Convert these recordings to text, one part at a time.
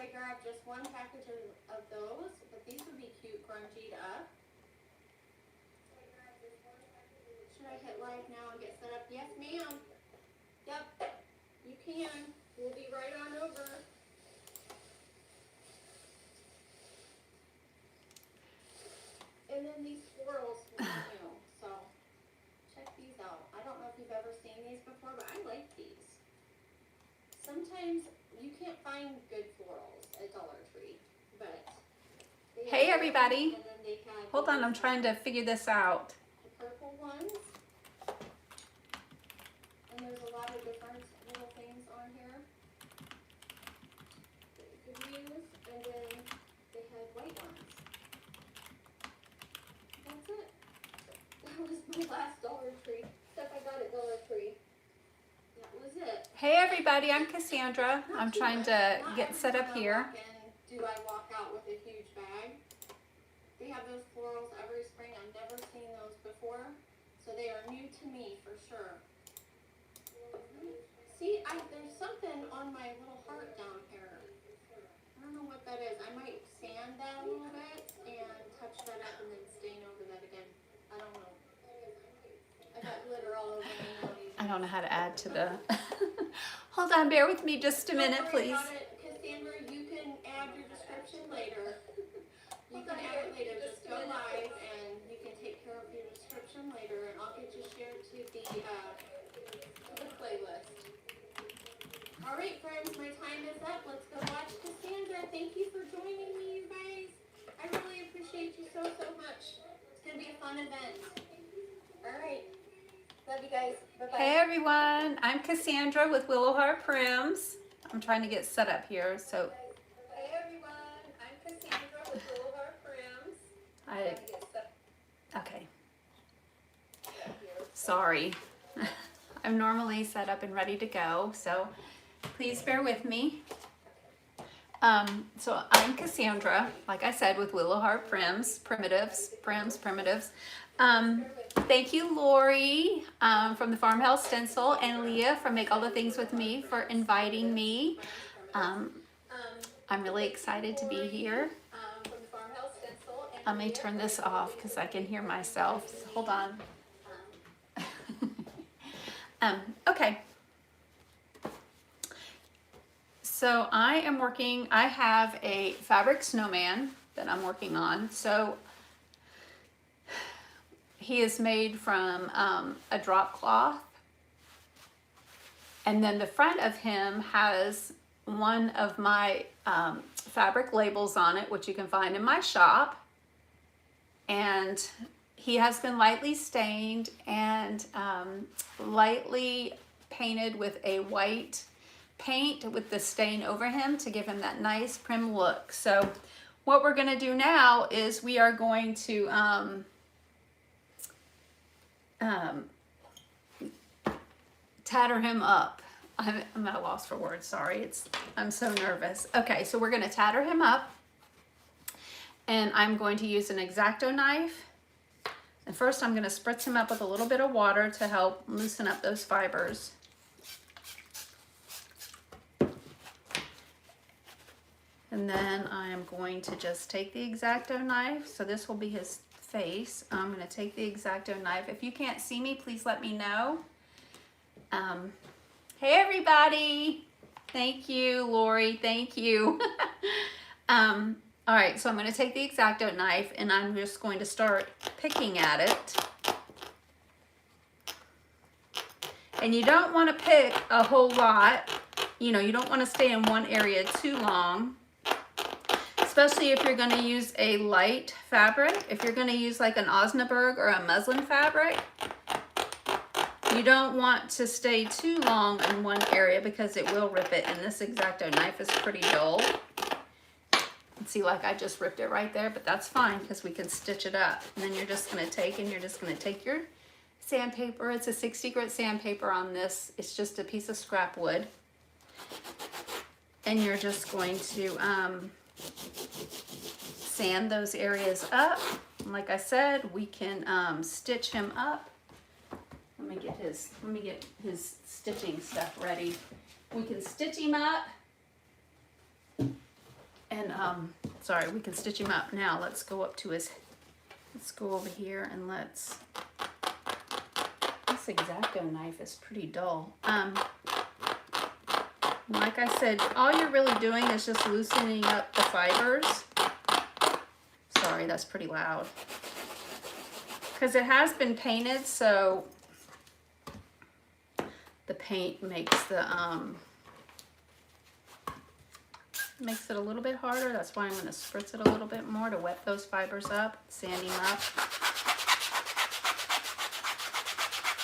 I grabbed just one package of those, but these would be cute, grungied up. Should I hit live now and get set up? Yes, ma'am. Yep, you can. We'll be right on over. And then these florals were new, so check these out. I don't know if you've ever seen these before, but I like these. Sometimes you can't find good florals at Dollar Tree, but hey everybody. and then they had Hold on, I'm trying to figure this out. the purple ones. And there's a lot of different little things on here that you could use. And then they had white ones. That's it. That was my last Dollar Tree. Stuff I got at Dollar Tree. That was it. Hey everybody, I'm Cassandra. I'm trying to get set up here. Do I walk out with a huge bag? They have those florals every spring. I've never seen those before. So they are new to me for sure. See, there's something on my little heart down here. I don't know what that is. I might sand that a little bit and touch that up and then stain over that again. I don't know. I got glitter all over me. I don't know how to add to the... Hold on, bear with me just a minute, please. Cassandra, you can add your description later. You can add it later. Just go live and you can take care of your description later, and I'll get you shared to the playlist. All right, friends, my time is up. Let's go watch Cassandra. Thank you for joining me, you guys. I really appreciate you so much. It's gonna be a fun event. All right. Love you guys. Bye-bye. Hey everyone, I'm Cassandra with Willowheart Prims. I'm trying to get set up here, so... Hey everyone, I'm Cassandra with Willowheart Prims. Okay. Sorry. I'm normally set up and ready to go, so please bear with me. So I'm Cassandra, like I said, with Willowheart Prims, Primitives. Thank you, Lori, from the Farmhouse Stencil, and Leah from Make All the Things With Me for inviting me. I'm really excited to be here. Let me turn this off because I can hear myself. Hold on. Okay. So I have a fabric snowman that I'm working on. So he is made from a drop cloth. And then the front of him has one of my fabric labels on it, which you can find in my shop. And he has been lightly stained and lightly painted with a white paint with the stain over him to give him that nice prim look. So what we're going to do now is we are going to tatter him up. I'm at a loss for words, sorry. I'm so nervous. Okay, so we're going to tatter him up, and I'm going to use an X-Acto knife. And first I'm going to spritz him up with a little bit of water to help loosen up those fibers. And then I'm going to just take the X-Acto knife. So this will be his face. I'm going to take the X-Acto knife. If you can't see me, please let me know. Hey everybody. Thank you, Lori. Thank you. All right, so I'm going to take the X-Acto knife and I'm just going to start picking at it. And you don't want to pick a whole lot. You know, you don't want to stay in one area too long. Especially if you're going to use a light fabric. If you're going to use like an Osnaburg or a muslin fabric, you don't want to stay too long in one area because it will rip it. And this X-Acto knife is pretty dull. And see, like I just ripped it right there, but that's fine because we can stitch it up. And then you're just going to take your sandpaper. It's a 60 grit sandpaper on this. It's just a piece of scrap wood. And you're just going to sand those areas up. And like I said, we can stitch him up. Let me get his stitching stuff ready. We can stitch him up And sorry, we can stitch him up now. Let's go up to his, let's go over here and let's, this X-Acto knife is pretty dull. Like I said, all you're really doing is just loosening up the fibers. Sorry, that's pretty loud. Because it has been painted, so the paint makes the makes it a little bit harder. That's why I'm going to spritz it a little bit more to wet those fibers up, sand them up.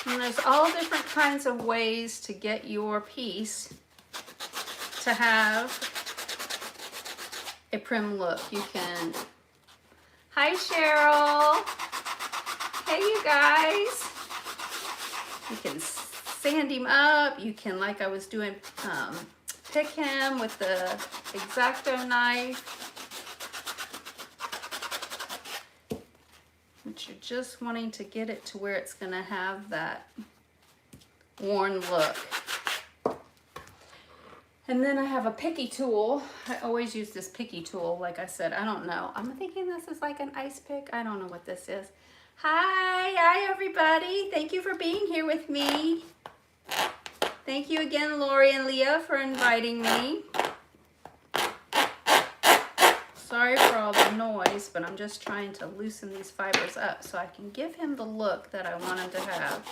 And there's all different kinds of ways to get your piece to have a prim look. You can, hi Cheryl, hey you guys, you can sand him up, you can, like I was doing, pick him with the X-Acto knife, but you're just wanting to get it to where it's going to have that worn look. And then I have a picky tool. I always use this picky tool. Like I said, I don't know. I'm thinking this is like an ice pick. I don't know what this is. Hi everybody. Thank you for being here with me. Thank you again, Lori and Leah, for inviting me. Sorry for all the noise, but I'm just trying to loosen these fibers up so I can give him the look that I want him to have.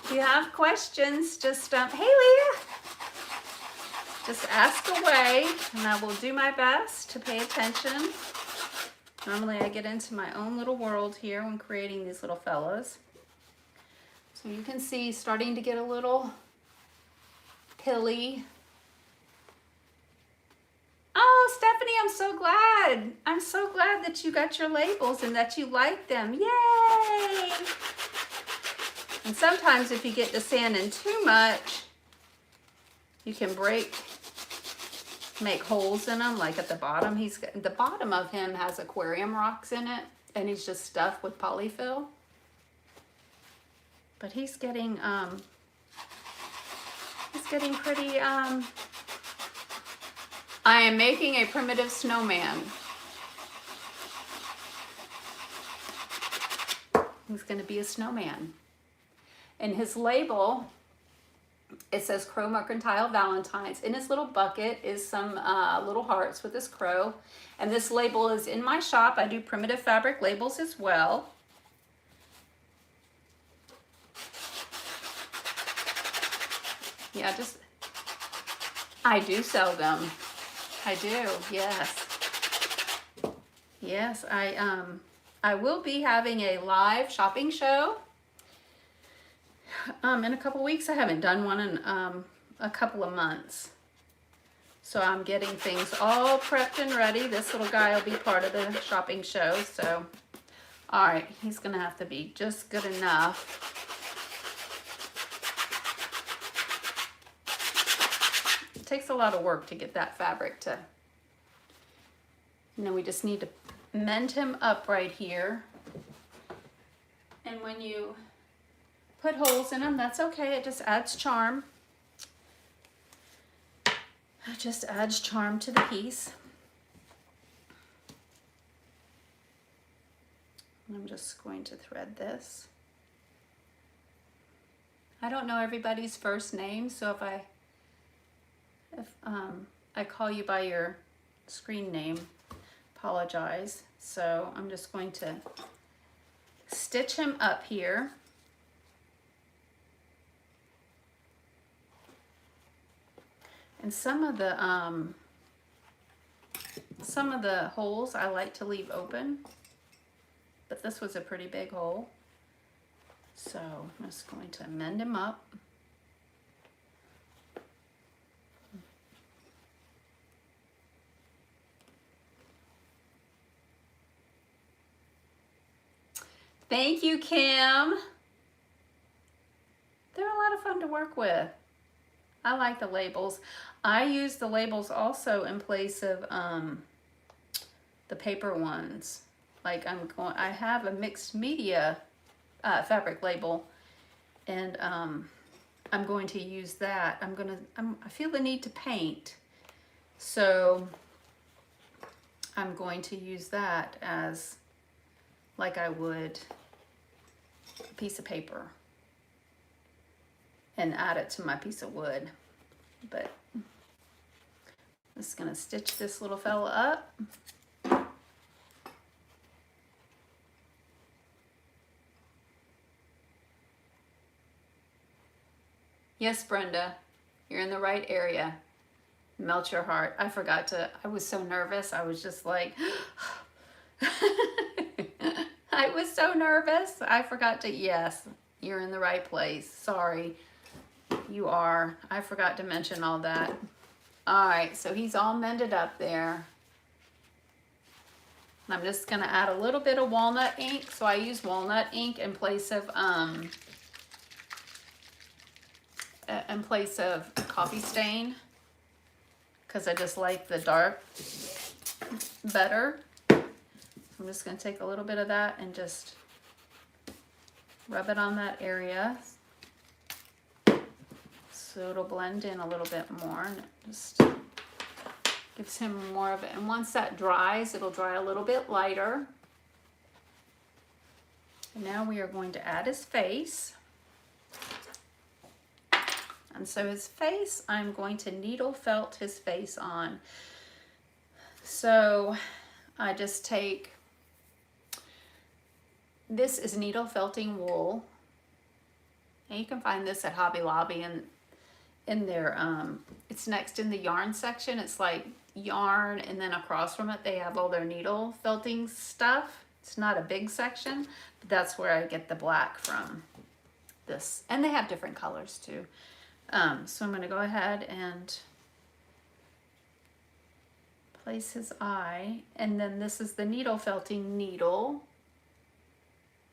If you have questions, just, hey Leah, just ask away and I will do my best to pay attention. Normally I get into my own little world here when creating these little fellas. So you can see starting to get a little pilly. Oh, Stephanie, I'm so glad. I'm so glad that you got your labels and that you like them. Yay! And sometimes if you get to sanding too much, you can make holes in them, like at the bottom. The bottom of him has aquarium rocks in it, and he's just stuffed with polyfill. But he's getting pretty, I am making a primitive snowman. He's going to be a snowman. And his label, it says Crow Mercantile Valentines. In his little bucket is some little hearts with this crow. And this label is in my shop. I do primitive fabric labels as well. Yeah, I do sell them. I do, yes. Yes, I will be having a live shopping show in a couple weeks. I haven't done one in a couple of months. So I'm getting things all prepped and ready. This little guy will be part of the shopping show. So, all right, he's gonna have to be just good enough. It takes a lot of work to get that fabric to, we just need to mend him up right here. And when you put holes in them, that's okay. It just adds charm. It just adds charm to the piece. I'm just going to thread this. I don't know everybody's first name, so if I call you by your screen name, apologize. So I'm just going to stitch him up here. And some of the holes I like to leave open, but this was a pretty big hole. So I'm just going to mend him up. Thank you, Kim. They're a lot of fun to work with. I like the labels. I use the labels also in place of the paper ones. Like I have a mixed media fabric label, and I'm going to use that. I feel the need to paint, So I'm going to use that as like I would a piece of paper and add it to my piece of wood. But I'm just gonna stitch this little fella up. Yes, Brenda, you're in the right area. Melt your heart. I forgot to, I was so nervous. I was just like, I was so nervous. I forgot to, yes, you're in the right place. Sorry, you are. I forgot to mention all that. All right, so he's all mended up there. I'm just gonna add a little bit of walnut ink. So I use walnut ink in place of coffee stain, because I just like the dark better. I'm just going to take a little bit of that and just rub it on that area so it'll blend in a little bit more, and it just gives him more of it. And once that dries, it'll dry a little bit lighter. And now we are going to add his face. And so his face, I'm going to needle felt his face on. So I just take, this is needle felting wool. And you can find this at Hobby Lobby, and in their, it's next in the yarn section. It's like yarn, and then across from it they have all their needle felting stuff. It's not a big section, but that's where I get the black from. This, and they have different colors too. So I'm going to go ahead and place his eye, and then this is the needle felting needle.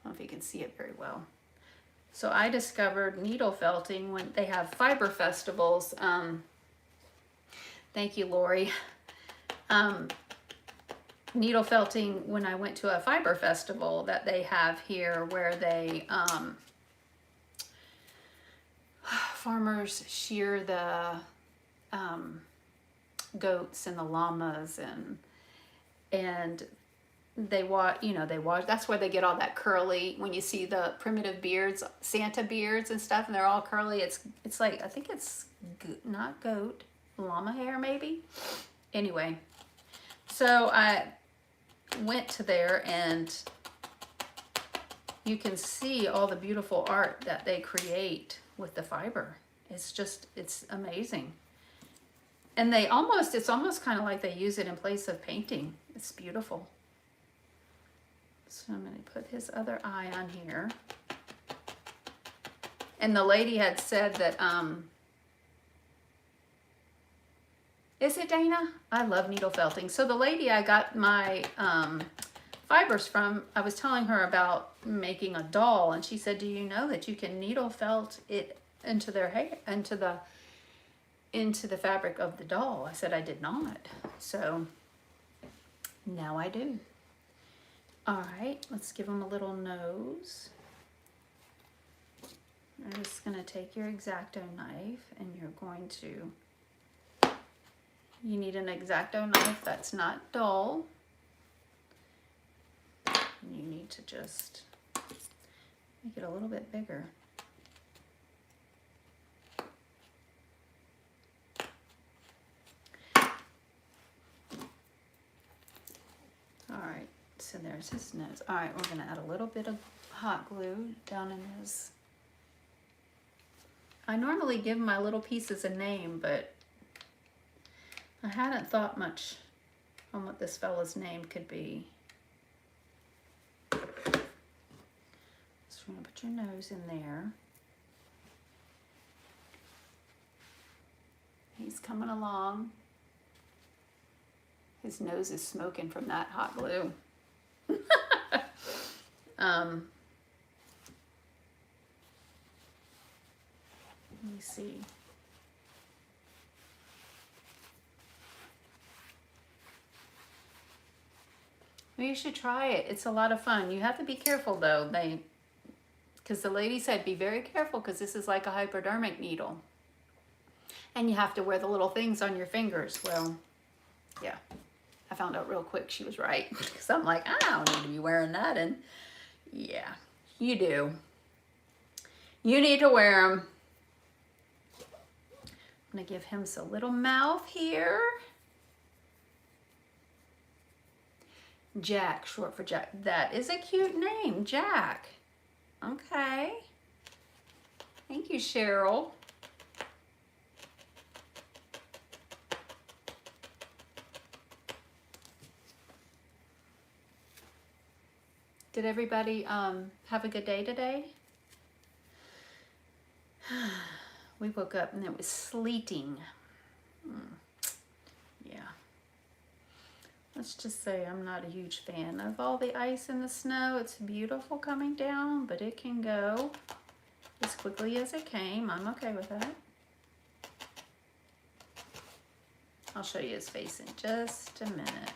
I don't know if you can see it very well. So I discovered needle felting when they have fiber festivals. Thank you, Lori. Needle felting when I went to a fiber festival that they have here, where they farmers shear the goats and the llamas, and they wash, that's where they get all that curly, when you see the primitive beards, Santa beards and stuff, and they're all curly. It's like, I think it's not goat, llama hair maybe. Anyway, so I went to there, and you can see all the beautiful art that they create with the fiber. It's amazing. And it's almost kind of like they use it in place of painting. It's beautiful. So I'm going to put his other eye on here. And the lady had said that, is it Dana? I love needle felting. So the lady I got my fibers from, I was telling her about making a doll, and she said, do you know that you can needle felt it into their hair, into the fabric of the doll? I said I did not. So now I do. All right, let's give him a little nose. I'm just going to take your X-Acto knife, and you're going to, you need an X-Acto knife that's not dull. And you need to just make it a little bit bigger. All right, so there's his nose. All right, we're gonna add a little bit of hot glue down in his, I normally give my little pieces a name, but I hadn't thought much on what this fella's name could be. So you're gonna put your nose in there. He's coming along. His nose is smoking from that hot glue. Let me see. Well, you should try it. It's a lot of fun. You have to be careful though. Because the lady said be very careful, because this is like a hypodermic needle. And you have to wear the little things on your fingers. Well, Yeah, I found out real quick she was right. Because I'm like, I don't need to be wearing that. And yeah, you do. You need to wear them. I'm going to give him a little mouth here. Jack, short for Jack. That is a cute name, Jack. Okay. Thank you, Cheryl. Did everybody have a good day today? We woke up and it was sleeting. Yeah. Let's just say I'm not a huge fan of all the ice and the snow. It's beautiful coming down, but it can go as quickly as it came. I'm okay with that. I'll show you his face in just a minute.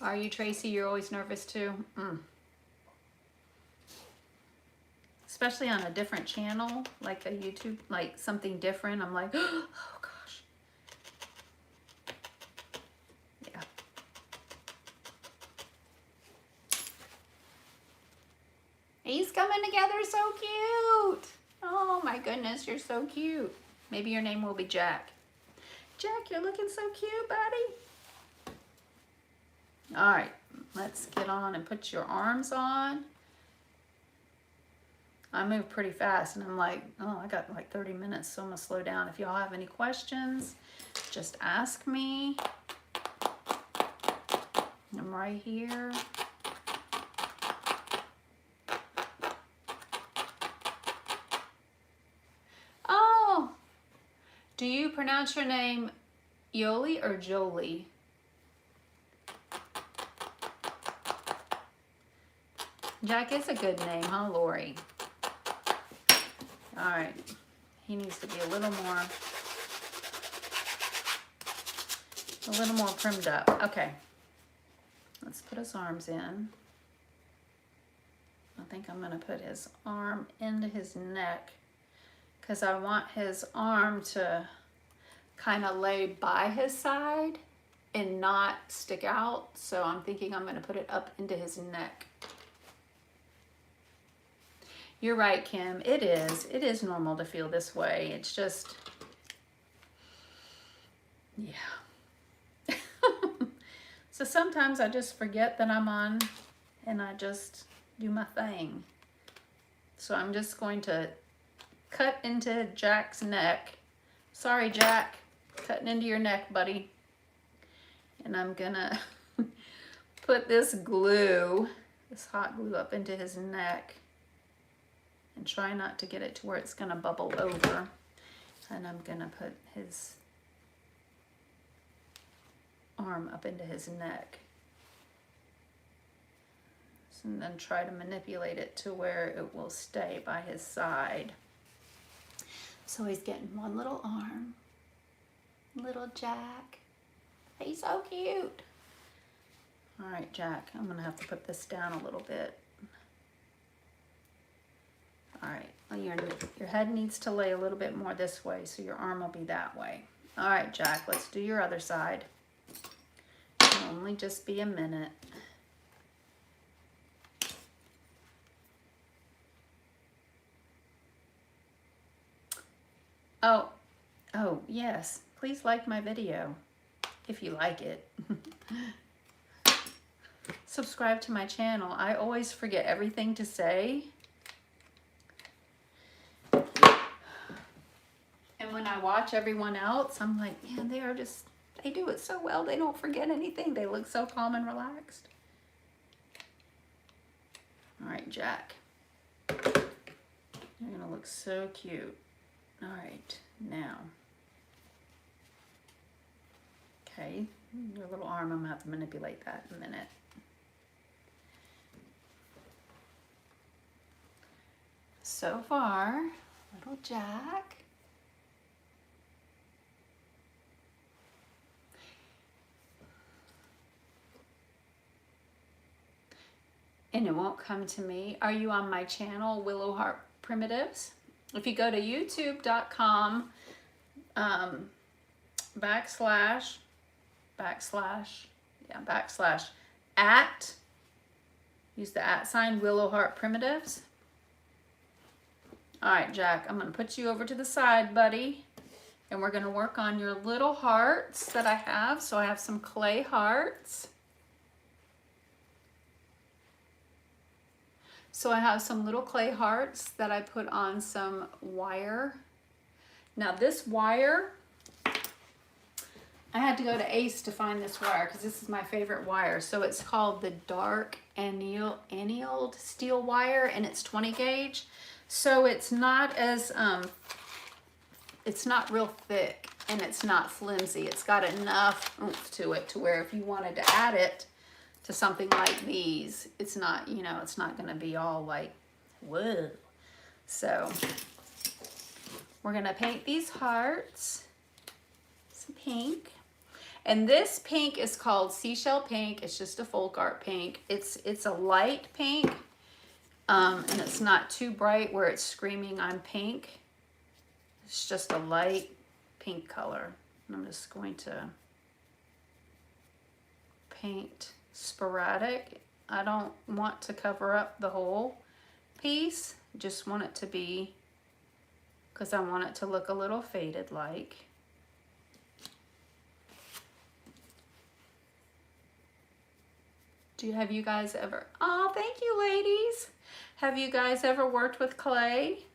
Are you, Tracy? You're always nervous too? Especially on a different channel, like a YouTube, like something different. I'm like, oh gosh. Yeah. He's coming together so cute. Oh my goodness, you're so cute. Maybe your name will be Jack. Jack, you're looking so cute, buddy. All right, let's get on and put your arms on. I move pretty fast and I'm like, oh, I got like 30 minutes, so I'm gonna slow down. If y'all have any questions, just ask me. I'm right here. Oh, do you pronounce your name Yoli or Jolie? Jack is a good name, huh, Lori? All right, he needs to be a little more primed up. Okay, let's put his arms in. I think I'm gonna put his arm into his neck because I want his arm to kind of lay by his side and not stick out. So I'm thinking I'm gonna put it up into his neck. You're right, Kim. It is normal to feel this way. It's just, yeah. So sometimes I just forget that I'm on and I just do my thing. So I'm just going to cut into Jack's neck. Sorry, Jack, cutting into your neck, buddy. And I'm gonna put this glue, this hot glue up into his neck. And try not to get it to where it's going to bubble over. And I'm going to put his arm up into his neck. And then try to manipulate it to where it will stay by his side. So he's getting one little arm. Little Jack. He's so cute. All right, Jack, I'm going to have to put this down a little bit. All right, well, your head needs to lay a little bit more this way, so your arm will be that way. All right, Jack, let's do your other side. It'll only just be a minute. Oh, yes, please like my video, if you like it. Subscribe to my channel. I always forget everything to say. When I watch everyone else, I'm like, man, they do it so well. They don't forget anything. They look so calm and relaxed. All right, Jack. You're gonna look so cute. All right, now. Okay, your little arm, I'm gonna have to manipulate that in a minute. So far, little Jack. And it won't come to me. Are you on my channel, Willow Heart Primitives? If you go to youtube.com backslash at, use the @ sign, Willow Heart Primitives. All right, Jack, I'm going to put you over to the side, buddy. And we're going to work on your little hearts that I have. So I have some clay hearts. So I have some little clay hearts that I put on some wire. Now this wire, I had to go to Ace to find this wire because this is my favorite wire. So it's called the dark annealed steel wire, and it's 20 gauge. So it's not as, it's not real thick and it's not flimsy. It's got enough oomph to it to where if you wanted to add it to something like these, it's not, you know, it's not going to be all like, whoa. So we're going to paint these hearts, some pink. And this pink is called Seashell Pink. It's just a folk art pink. It's a light pink, and it's not too bright where it's screaming I'm pink. It's just a light pink color. And I'm just going to paint sporadic. I don't want to cover up the whole piece. Just want it to be, because I want it to look a little faded like. Have you guys ever, oh, thank you ladies. Have you guys ever worked with clay?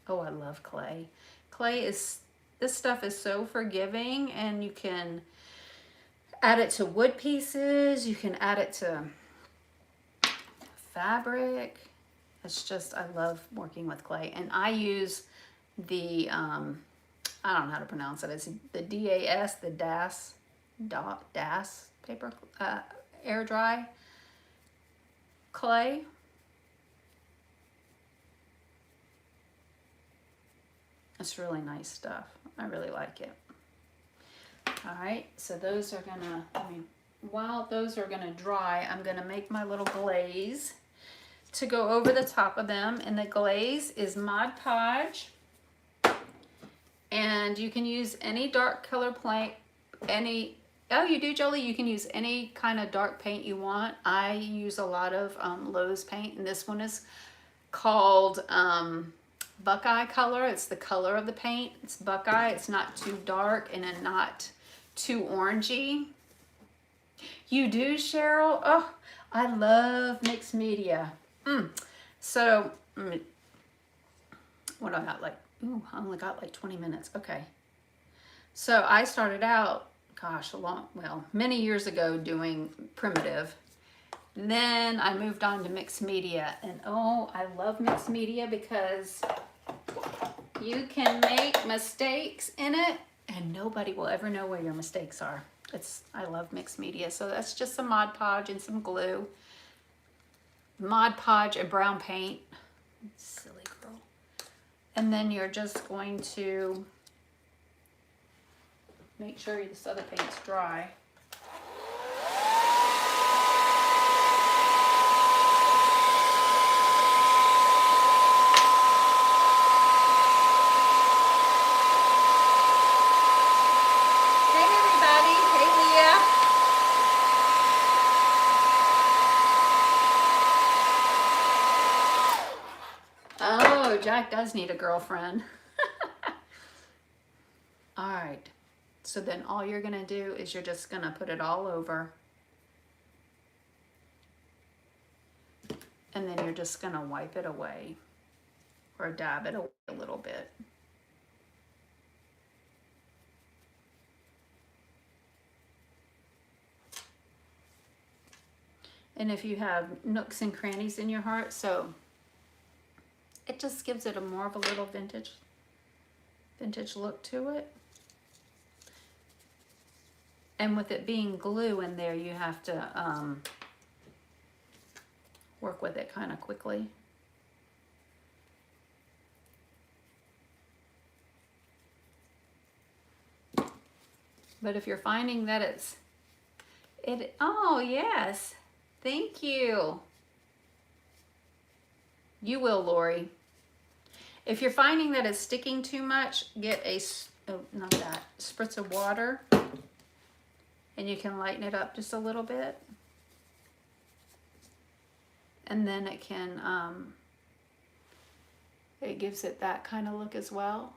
Oh, I love clay. Clay is, this stuff is so forgiving, and you can add it to wood pieces. You can add it to fabric. It's just, I love working with clay. And I use the, I don't know how to pronounce it. It's the DAS, the DAS paper, air dry clay. It's really nice stuff. I really like it. All right, so those are gonna, while those are gonna dry, I'm gonna make my little glaze to go over the top of them. And the glaze is Mod Podge. And you can use any dark color paint, oh, you do, Jolie? You can use any kind of dark paint you want. I use a lot of Lowe's paint, and this one is called Buckeye color. It's the color of the paint. It's Buckeye. It's not too dark and then not too orangey. You do, Cheryl? Oh, I love mixed media. So, what do I got? Like, ooh, I only got like 20 minutes. Okay. So I started out, gosh, many years ago doing primitive. And then I moved on to mixed media, and oh, I love mixed media because you can make mistakes in it and nobody will ever know where your mistakes are. I love mixed media. So that's just some Mod Podge and some glue. Mod Podge and brown paint. Silly girl. And then you're just going to make sure this other paint's dry. Jack does need a girlfriend. All right, so then all you're gonna do is you're just gonna put it all over, and then you're just gonna wipe it away or dab it away a little bit. And if you have nooks and crannies in your heart, so it just gives it a more of a little vintage look to it. And with it being glue in there, you have to work with it kind of quickly. But if you're finding that oh yes, thank you. You will, Lori. If you're finding that it's sticking too much, get a, not that, spritz of water, and you can lighten it up just a little bit. And then it can, it gives it that kind of look as well.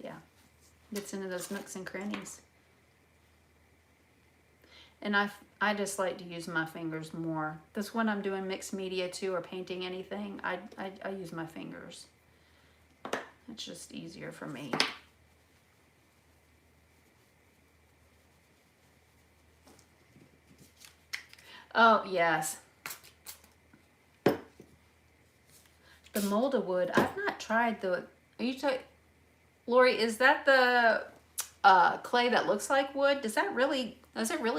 Yeah, gets into those nooks and crannies. And I just like to use my fingers more. This when I'm doing mixed media too, or painting anything, I use my fingers. It's just easier for me. Oh, yes. The molded wood. I've not tried the, are you Lori, is that the clay that looks like wood? Does it really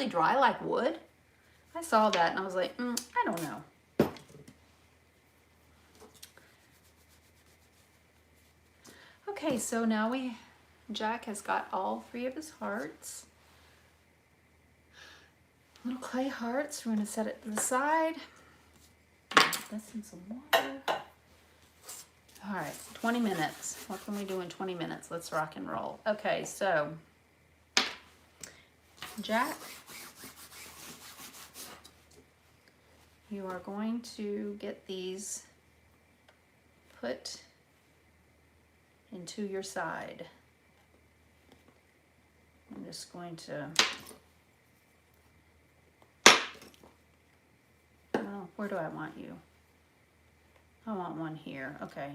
dry like wood? I saw that and I was like, I don't know. Okay, so now Jack has got all 3 of his hearts. Little clay hearts. We're going to set it to the side. This in some water. All right, 20 minutes. What can we do in 20 minutes? Let's rock and roll. Okay, so Jack, you are going to get these put into your side. I'm just going to, well, where do I want you? I want one here, okay.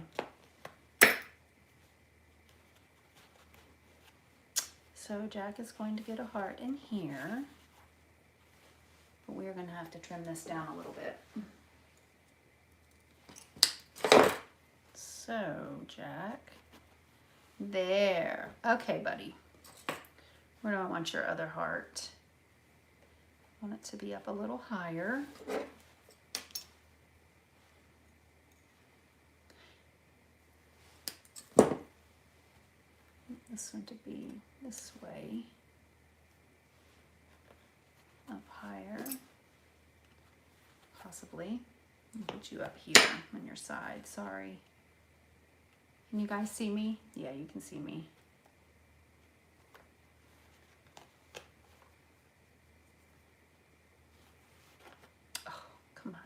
So Jack is going to get a heart in here, but we are going to have to trim this down a little bit. So Jack, there. Okay, buddy. Where do I want your other heart? I want it to be up a little higher. This one to be this way, up higher, possibly. I'll put you up here on your side, sorry. Can you guys see me? Yeah, you can see me. Oh, come on.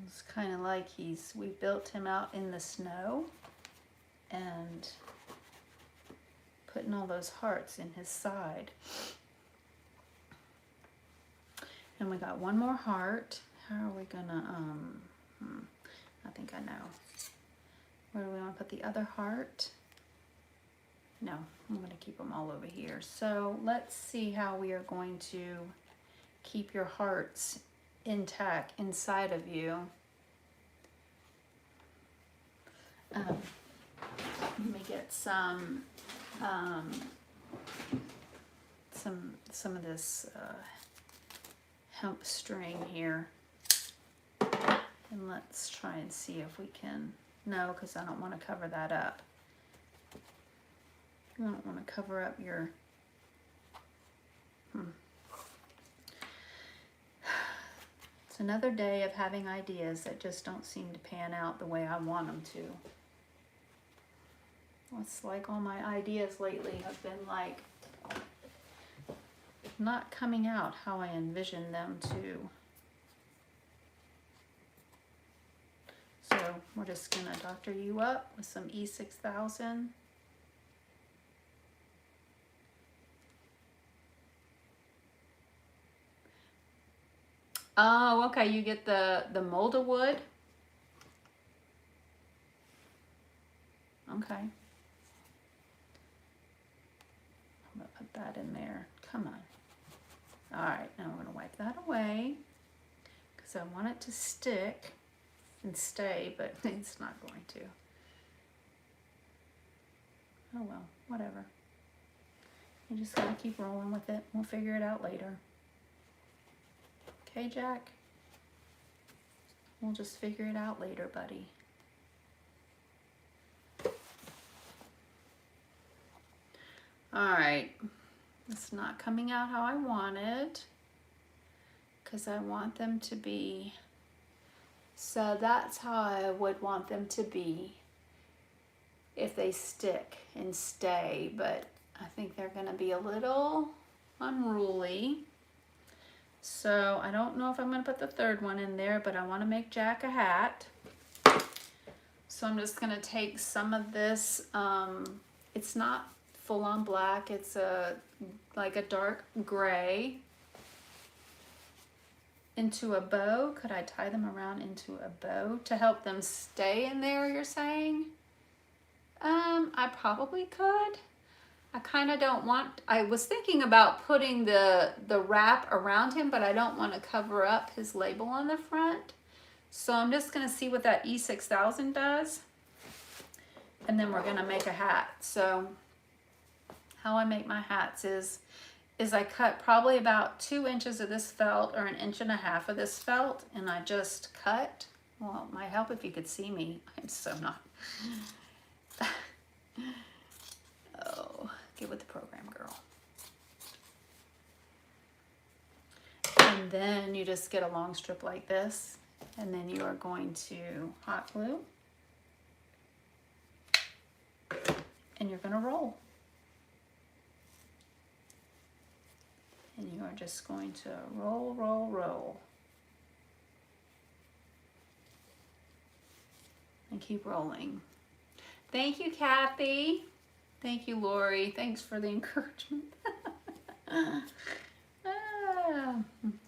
It's kind of like we built him out in the snow and putting all those hearts in his side. And we got one more heart. How are we gonna, I think I know. Where do we want to put the other heart? No, I'm gonna keep them all over here. So let's see how we are going to keep your hearts intact inside of you. Let me get some of this hemp string here, and let's try and see if we can. No, because I don't want to cover that up. I don't want to cover up your. It's another day of having ideas that just don't seem to pan out the way I want them to. It's like all my ideas lately have been like not coming out how I envisioned them to. So we're just gonna doctor you up with some E6000. Oh, okay, you get the molded wood. Okay. I'm gonna put that in there. Come on. All right, now I'm gonna wipe that away because I want it to stick and stay, but it's not going to. Oh well, whatever. You just gotta keep rolling with it. We'll figure it out later. Okay, Jack? We'll just figure it out later, buddy. All right. It's not coming out how I wanted, because I want them to be, so that's how I would want them to be if they stick and stay, but I think they're gonna be a little unruly. So I don't know if I'm gonna put the third one in there, but I wanna make Jack a hat. So I'm just gonna take some of this, it's not full on black, it's like a dark gray, into a bow. Could I tie them around into a bow to help them stay in there, you're saying? I probably could. I kind of don't want, I was thinking about putting the wrap around him, but I don't want to cover up his label on the front. So I'm just going to see what that E6000 does. And then we're going to make a hat. So how I make my hats is I cut probably about 2 inches of this felt, or 1.5 inches of this felt, and I just cut. Well, it might help if you could see me. I'm so not. Oh, get with the program, girl. And then you just get a long strip like this, and then you are going to hot glue, and you're going to roll. And you are just going to roll, roll, roll. And keep rolling. Thank you, Kathy. Thank you, Lori. Thanks for the encouragement.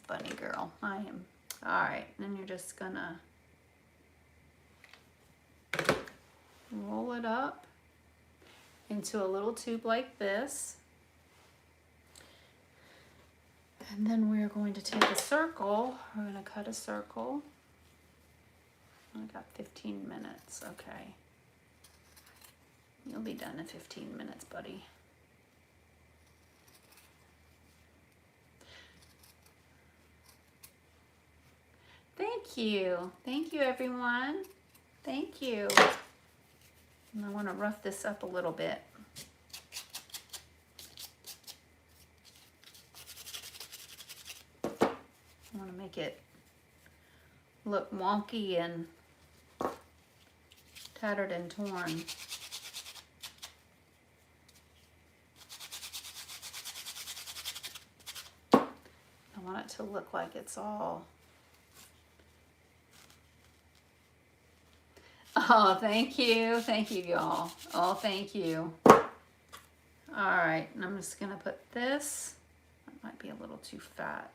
Funny girl, I am. All right, then you're just gonna roll it up into a little tube like this. And then we're going to take a circle. We're going to cut a circle. I got 15 minutes. Okay. You'll be done in 15 minutes, buddy. Thank you. Thank you, everyone. Thank you. And I want to rough this up a little bit. I want to make it look wonky and tattered and torn. I want it to look like it's all... Oh, thank you. Thank you, y'all. Oh, thank you. All right, and I'm just going to put this. That might be a little too fat.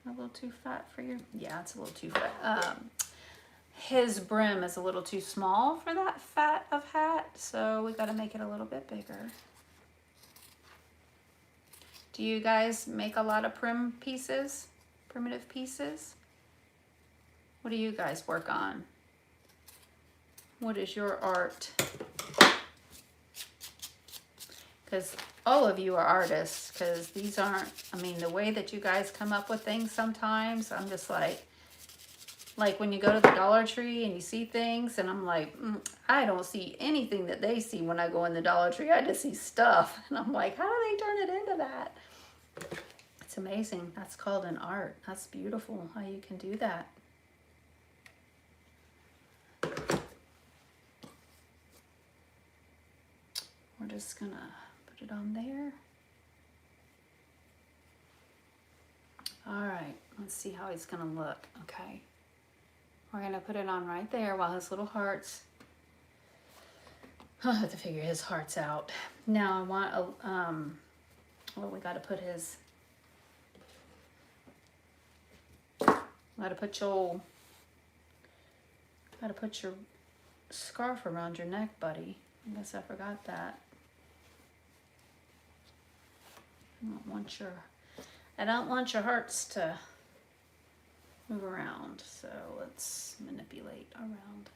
A little too fat for you? Yeah, it's a little too fat. His brim is a little too small for that fat of hat, so we got to make it a little bit bigger. Do you guys make a lot of primitive pieces? What do you guys work on? What is your art? Because all of you are artists, because these aren't, I mean, the way that you guys come up with things sometimes, I'm just like when you go to the Dollar Tree and you see things, and I'm like, I don't see anything that they see when I go in the Dollar Tree. I just see stuff. And I'm like, how do they turn it into that? It's amazing. That's called an art. That's beautiful how you can do that. We're just gonna put it on there. All right, let's see how he's gonna look. Okay, we're gonna put it on right there while his little hearts, I'll have to figure his hearts out. Now I want a, well, we gotta put his, gotta put your scarf around your neck, buddy. I guess I forgot that. I don't want your hearts to move around, so let's manipulate around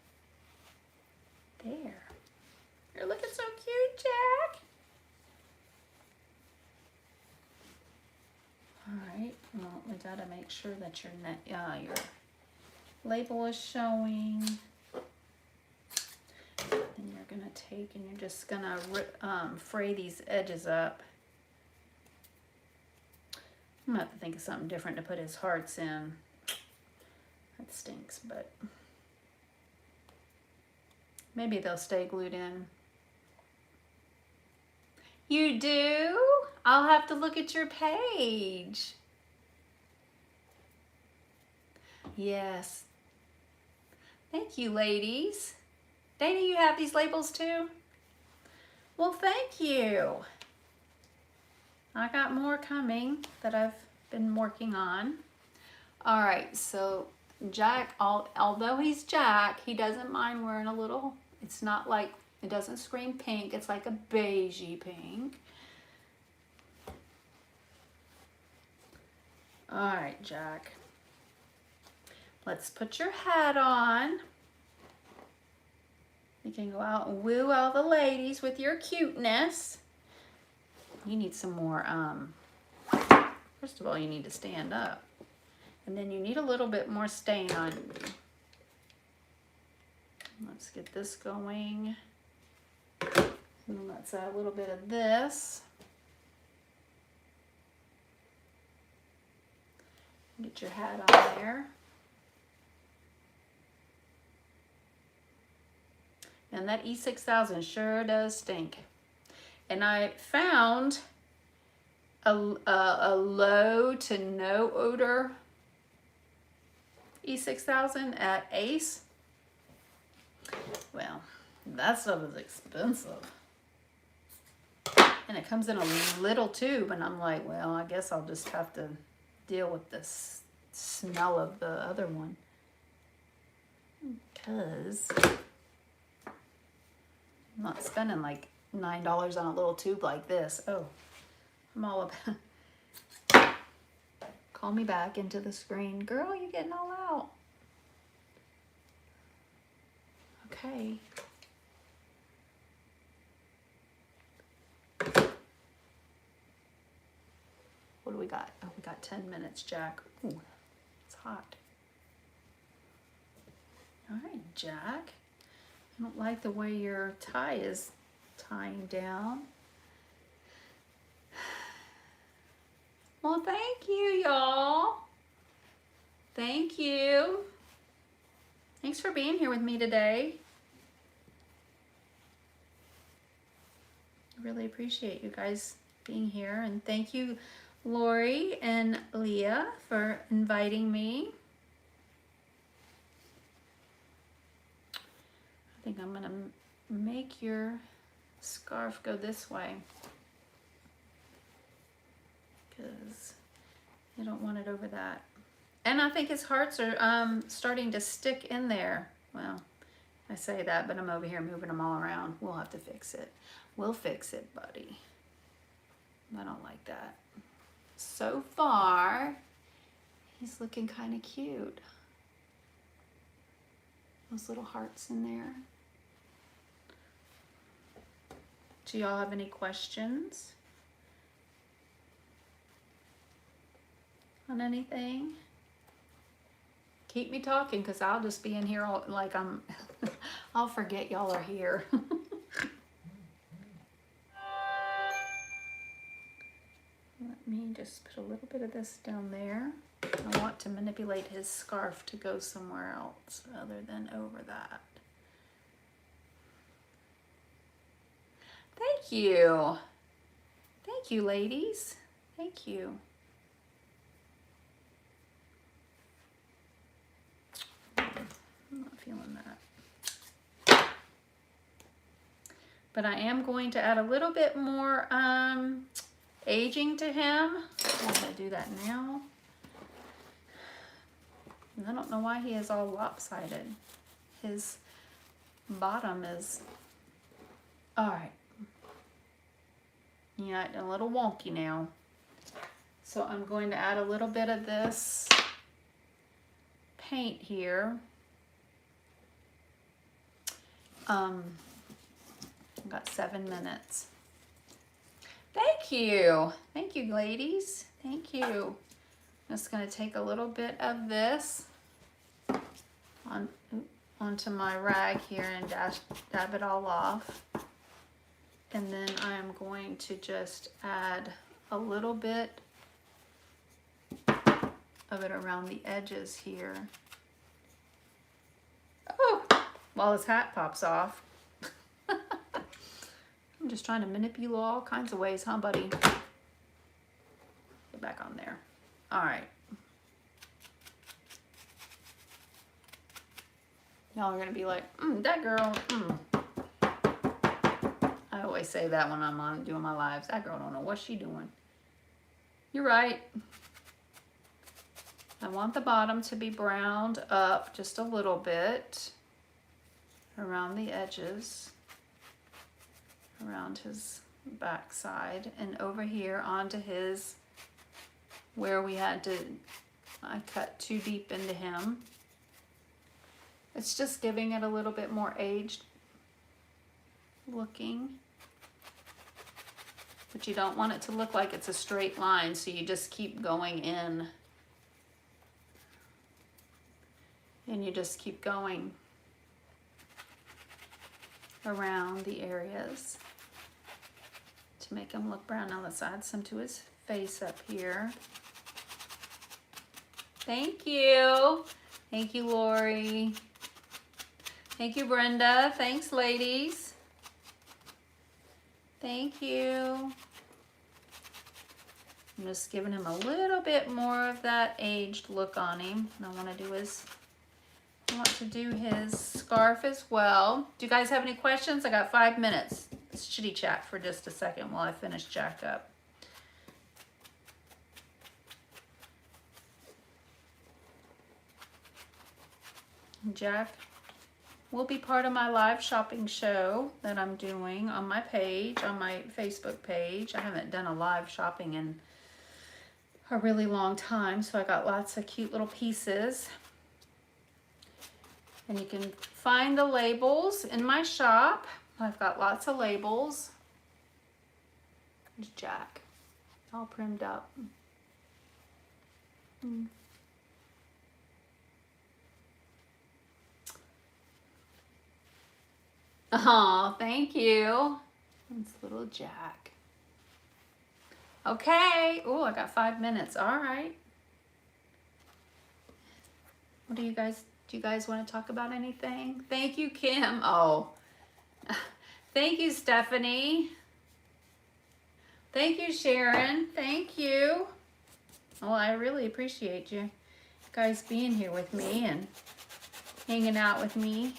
there. You're looking so cute, Jack. All right, well, we gotta make sure that your your label is showing. And you're gonna take and you're just gonna fray these edges up I'm gonna have to think of something different to put his hearts in. That stinks, but maybe they'll stay glued in. You do? I'll have to look at your page. Yes. Thank you, ladies. Dana, you have these labels too? Well, thank you. I got more coming that I've been working on. All right, so Jack, although he's Jack, he doesn't mind wearing a little, it's not like, it doesn't scream pink, it's like a beigey pink. All right, Jack. Let's put your hat on. You can go out and woo all the ladies with your cuteness. You need some more, first of all, you need to stand up. And then you need a little bit more stain on you. Let's get this going. And then let's add a little bit of this. Get your hat on there. And that E6000 sure does stink. And I found a low to no odor E6000 at Ace. Well, that stuff is expensive. And it comes in a little tube, and I'm like, well, I guess I'll just have to deal with this smell of the other one. Because I'm not spending like $9 on a little tube like this. Oh, I'm all about. Call me back into the screen. Girl, you're getting all out. Okay. What do we got? Oh, we got 10 minutes, Jack. Ooh, it's hot. All right, Jack. I don't like the way your tie is tying down. Well, thank you, y'all. Thank you. Thanks for being here with me today. I really appreciate you guys being here. And thank you, Lori and Leah, for inviting me. I think I'm gonna make your scarf go this way because you don't want it over that. And I think his hearts are starting to stick in there. Well, I say that, but I'm over here moving them all around. We'll have to fix it. We'll fix it, buddy. I don't like that. So far, he's looking kind of cute. Those little hearts in there. Do y'all have any questions on anything? Keep me talking, because I'll just be in here all, like I'm, I'll forget y'all are here. Let me just put a little bit of this down there. I want to manipulate his scarf to go somewhere else other than over that. Thank you. Thank you, ladies. Thank you. I'm not feeling that. But I am going to add a little bit more aging to him. I'm going to do that now. And I don't know why he is all lopsided. His bottom is, all right. Yeah, a little wonky now. So I'm going to add a little bit of this paint here. I've got 7 minutes. Thank you. Thank you, ladies. Thank you. I'm just going to take a little bit of this onto my rag here and dab it all off. And then I'm going to just add a little bit of it around the edges here. Oh, while his hat pops off. I'm just trying to manipulate all kinds of ways, huh, buddy? Get back on there. All right. Y'all are gonna be like, that girl, I always say that when I'm on doing my lives. That girl don't know what she doing. You're right. I want the bottom to be browned up just a little bit around the edges, around his backside, and over here onto his, where we had to, I cut too deep into him. It's just giving it a little bit more aged looking. But you don't want it to look like it's a straight line, so you just keep going in. And you just keep going around the areas to make him look brown. Now let's add some to his face up here. Thank you. Thank you, Lori. Thank you, Brenda. Thanks, ladies. Thank you. I'm just giving him a little bit more of that aged look on him. And I want to do his scarf as well. Do you guys have any questions? I got 5 minutes. Let's chitty chat for just a second while I finish Jack up. Jack will be part of my live shopping show that I'm doing on my page, on my Facebook page. I haven't done a live shopping in a really long time, so I got lots of cute little pieces. And you can find the labels in my shop. I've got lots of labels. There's Jack, all primed up. Oh, thank you. That's little Jack. Okay. Oh, I got 5 minutes. All right. What do you guys want to talk about anything? Thank you, Kim. Oh, thank you, Stephanie. Thank you, Sharon. Thank you. Well, I really appreciate you guys being here with me and hanging out with me.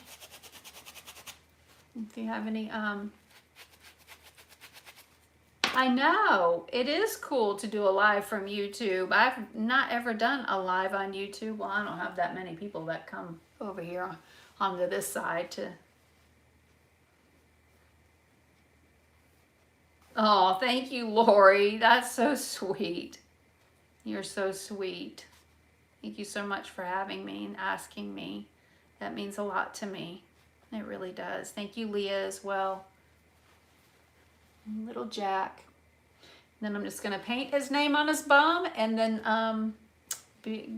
If you have any, I know, it is cool to do a live from YouTube. I've not ever done a live on YouTube. Well, I don't have that many people that come over here onto this side to. Oh, thank you, Lori. That's so sweet. You're so sweet. Thank you so much for having me and asking me. That means a lot to me. It really does. Thank you, Leah, as well. Little Jack. Then I'm just going to paint his name on his bum and then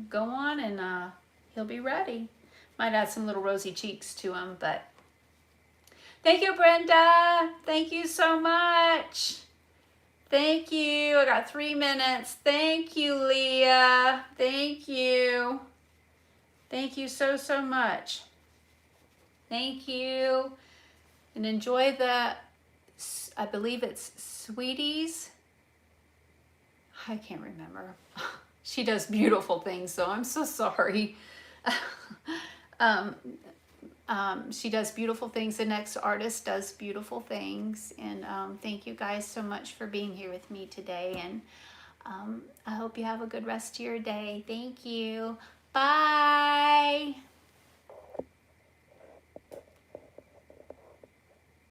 go on and he'll be ready. Might add some little rosy cheeks to him, but thank you, Brenda. Thank you so much. Thank you. I got 3 minutes. Thank you, Leah. Thank you. Thank you so, so much. Thank you. And enjoy the, I believe it's Sweeties. I can't remember. She does beautiful things, so I'm so sorry. She does beautiful things. The next artist does beautiful things. And thank you guys so much for being here with me today. And I hope you have a good rest of your day. Thank you. Bye.